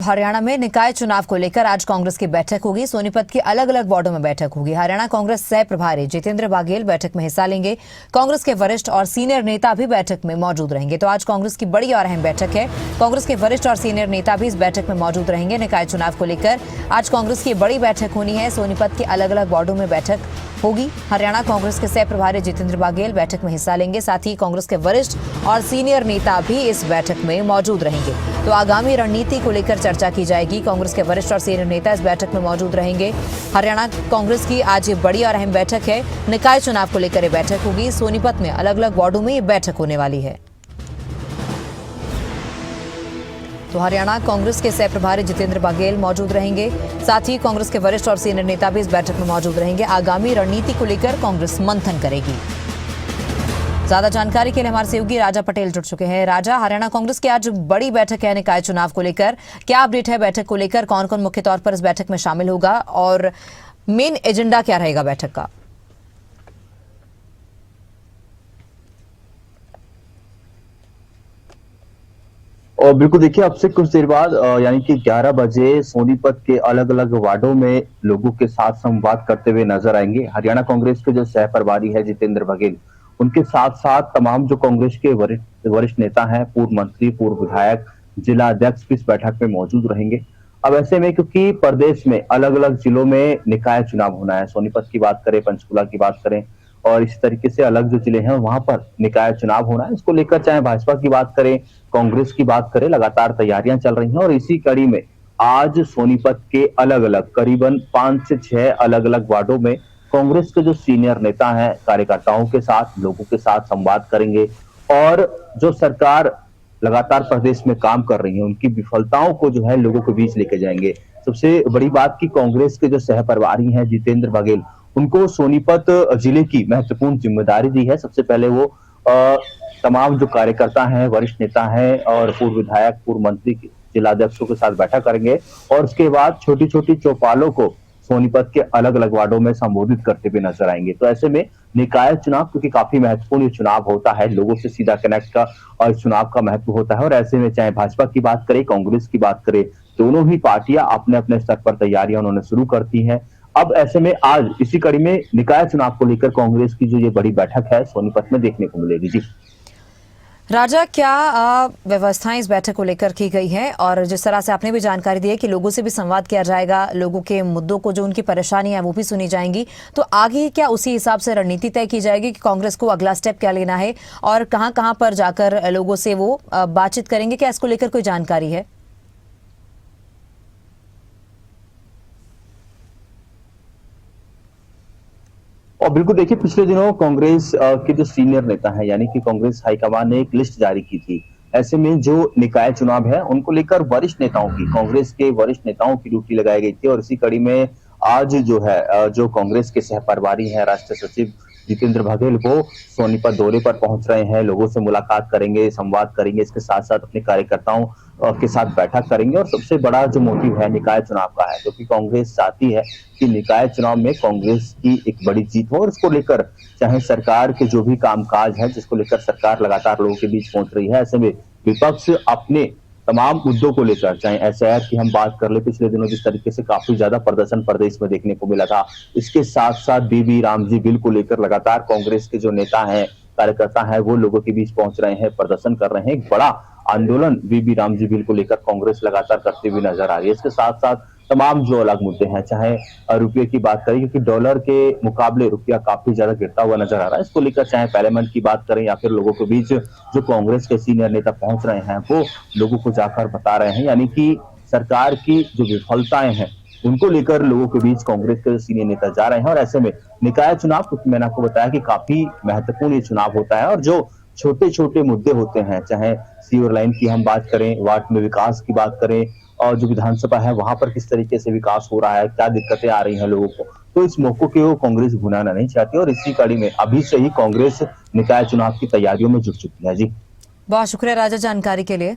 हरियाणा में निकाय चुनाव को लेकर आज कांग्रेस की बैठक होगी। सोनीपत की अलग अलग वार्डों में बैठक होगी। हरियाणा कांग्रेस सह प्रभारी जितेंद्र बाघेल बैठक में हिस्सा लेंगे। कांग्रेस के वरिष्ठ और सीनियर नेता भी बैठक में मौजूद रहेंगे। तो आज कांग्रेस की बड़ी और अहम बैठक है। कांग्रेस के वरिष्ठ और सीनियर नेता भी इस बैठक में मौजूद रहेंगे। निकाय चुनाव को लेकर आज कांग्रेस की बड़ी बैठक होनी है। सोनीपत की अलग अलग वार्डों में बैठक होगी। हरियाणा कांग्रेस के सह प्रभारी जितेंद्र बाघेल बैठक में हिस्सा लेंगे। साथ ही कांग्रेस के वरिष्ठ और सीनियर नेता भी इस बैठक में मौजूद रहेंगे। तो आगामी रणनीति को लेकर चर्चा की जाएगी। कांग्रेस के वरिष्ठ और सीनियर नेता इस बैठक में मौजूद रहेंगे। हरियाणा कांग्रेस की आज ये बड़ी और अहम बैठक है। निकाय चुनाव को लेकर ये बैठक होगी। सोनीपत में अलग अलग वार्डों में ये बैठक होने वाली है। तो हरियाणा कांग्रेस के सह प्रभारी जितेंद्र बाघेल मौजूद रहेंगे। साथ ही कांग्रेस के वरिष्ठ और सीनियर नेता भी इस बैठक में मौजूद रहेंगे। आगामी रणनीति को लेकर कांग्रेस मंथन करेगी। ज्यादा जानकारी के लिए हमारे सहयोगी राजा पटेल जुड़ चुके हैं। राजा, हरियाणा कांग्रेस की आज बड़ी बैठक है निकाय चुनाव को लेकर, क्या अपडेट है बैठक को लेकर? कौन कौन मुख्य तौर पर इस बैठक में शामिल होगा और मेन एजेंडा क्या रहेगा बैठक का? और बिल्कुल देखिए, अब से कुछ देर बाद यानी कि 11 बजे सोनीपत के अलग अलग वार्डों में लोगों के साथ संवाद करते हुए नजर आएंगे। हरियाणा कांग्रेस के जो सह प्रभारी है जितेंद्र बाघेल, उनके साथ साथ तमाम जो कांग्रेस के वरिष्ठ नेता हैं, पूर्व मंत्री, पूर्व विधायक, जिला अध्यक्ष भी इस बैठक में मौजूद रहेंगे। अब ऐसे में क्योंकि प्रदेश में अलग अलग जिलों में निकाय चुनाव होना है, सोनीपत की बात करें, पंचकुला की बात करें और इस तरीके से अलग जो जिले हैं वहां पर निकाय चुनाव होना है। इसको लेकर चाहे भाजपा की बात करें, कांग्रेस की बात करें, लगातार तैयारियां चल रही हैं और इसी कड़ी में आज सोनीपत के अलग अलग करीबन 5 से 6 अलग अलग वार्डों में कांग्रेस के जो सीनियर नेता हैं कार्यकर्ताओं के साथ, लोगों के साथ संवाद करेंगे और जो सरकार लगातार प्रदेश में काम कर रही है उनकी विफलताओं को जो है लोगों के बीच लेके जाएंगे। सबसे बड़ी बात की कांग्रेस के जो सह प्रभारी हैं जितेंद्र बाघेल, उनको सोनीपत जिले की महत्वपूर्ण जिम्मेदारी दी है। सबसे पहले वो तमाम जो कार्यकर्ता हैं, वरिष्ठ नेता हैं और पूर्व विधायक, पूर्व मंत्री, जिलाध्यक्षों के साथ बैठक करेंगे और उसके बाद छोटी छोटी चौपालों को सोनीपत के अलग अलग वार्डों में संबोधित करते हुए नजर आएंगे। तो ऐसे में निकाय चुनाव क्योंकि काफी महत्वपूर्ण चुनाव होता है, लोगों से सीधा कनेक्ट का और इस चुनाव का महत्व होता है और ऐसे में चाहे भाजपा की बात करें, कांग्रेस की बात करें, दोनों ही पार्टियां अपने अपने स्तर पर तैयारियां उन्होंने शुरू करती हैं। अब ऐसे में आज इसी कड़ी में निकाय चुनाव को लेकर कांग्रेस की जो ये बड़ी बैठक है सोनीपत में देखने को मिलेगी। जी राजा, क्या व्यवस्थाएं इस बैठक को लेकर की गई है? और जिस तरह से आपने भी जानकारी दी है कि लोगों से भी संवाद किया जाएगा, लोगों के मुद्दों को, जो उनकी परेशानी है वो भी सुनी जाएंगी, तो आगे क्या उसी हिसाब से रणनीति तय की जाएगी कि कांग्रेस को अगला स्टेप क्या लेना है और कहां पर जाकर लोगों से वो बातचीत करेंगे? क्या इसको लेकर कोई जानकारी है? और बिल्कुल देखिए, पिछले दिनों कांग्रेस के जो सीनियर नेता हैं यानी कि कांग्रेस हाईकमान ने एक लिस्ट जारी की थी। ऐसे में जो निकाय चुनाव है उनको लेकर वरिष्ठ नेताओं की, कांग्रेस के वरिष्ठ नेताओं की ड्यूटी लगाई गई थी और इसी कड़ी में आज जो है जो कांग्रेस के सह प्रभारी है राष्ट्रीय सचिव जितेंद्र बाघेल, वो सोनीपत दौरे पर पहुंच रहे हैं, लोगों से मुलाकात करेंगे, संवाद करेंगे, इसके साथ साथ अपने कार्यकर्ताओं के साथ बैठक करेंगे और सबसे बड़ा जो मोटिव है निकाय चुनाव का है, क्योंकि कांग्रेस चाहती है कि निकाय चुनाव में कांग्रेस की एक बड़ी जीत हो और इसको लेकर चाहे सरकार के जो भी कामकाज है जिसको लेकर सरकार लगातार लोगों के बीच पहुंच रही है, ऐसे में विपक्ष अपने तमाम मुद्दों को लेकर, चाहे एसआईआर की हम बात कर ले, पिछले दिनों जिस तरीके से काफी ज्यादा प्रदर्शन प्रदेश में देखने को मिला था, इसके साथ साथ बीबी रामजी बिल को लेकर लगातार कांग्रेस के जो नेता हैं, कार्यकर्ता हैं, वो लोगों के बीच पहुंच रहे हैं, प्रदर्शन कर रहे हैं। एक बड़ा आंदोलन बीबी रामजी बिल को लेकर कांग्रेस लगातार करते हुए नजर आ रही है। इसके साथ साथ तमाम जो अलग मुद्दे हैं, चाहे रुपये की बात करें क्योंकि डॉलर के मुकाबले रुपया काफी ज्यादा गिरता हुआ नजर आ रहा है, इसको लेकर चाहे पार्लियामेंट की बात करें या फिर लोगों के बीच जो कांग्रेस के सीनियर नेता पहुंच रहे हैं वो लोगों को जाकर बता रहे हैं, यानी कि सरकार की जो विफलताएं हैं उनको लेकर लोगों के बीच कांग्रेस के सीनियर नेता जा रहे हैं। और ऐसे में निकाय चुनाव, क्योंकि मैंने आपको बताया कि काफी महत्वपूर्ण ये चुनाव होता है और जो छोटे छोटे मुद्दे होते हैं, चाहे सीवर लाइन की हम बात करें, वार्ड में विकास की बात करें और जो विधानसभा है वहां पर किस तरीके से विकास हो रहा है, क्या दिक्कतें आ रही हैं लोगों को, तो इस मौके को वो कांग्रेस भुनाना नहीं चाहती और इसी कड़ी में अभी से ही कांग्रेस निकाय चुनाव की तैयारियों में जुट चुकी है। जी बहुत शुक्रिया राजा जानकारी के लिए।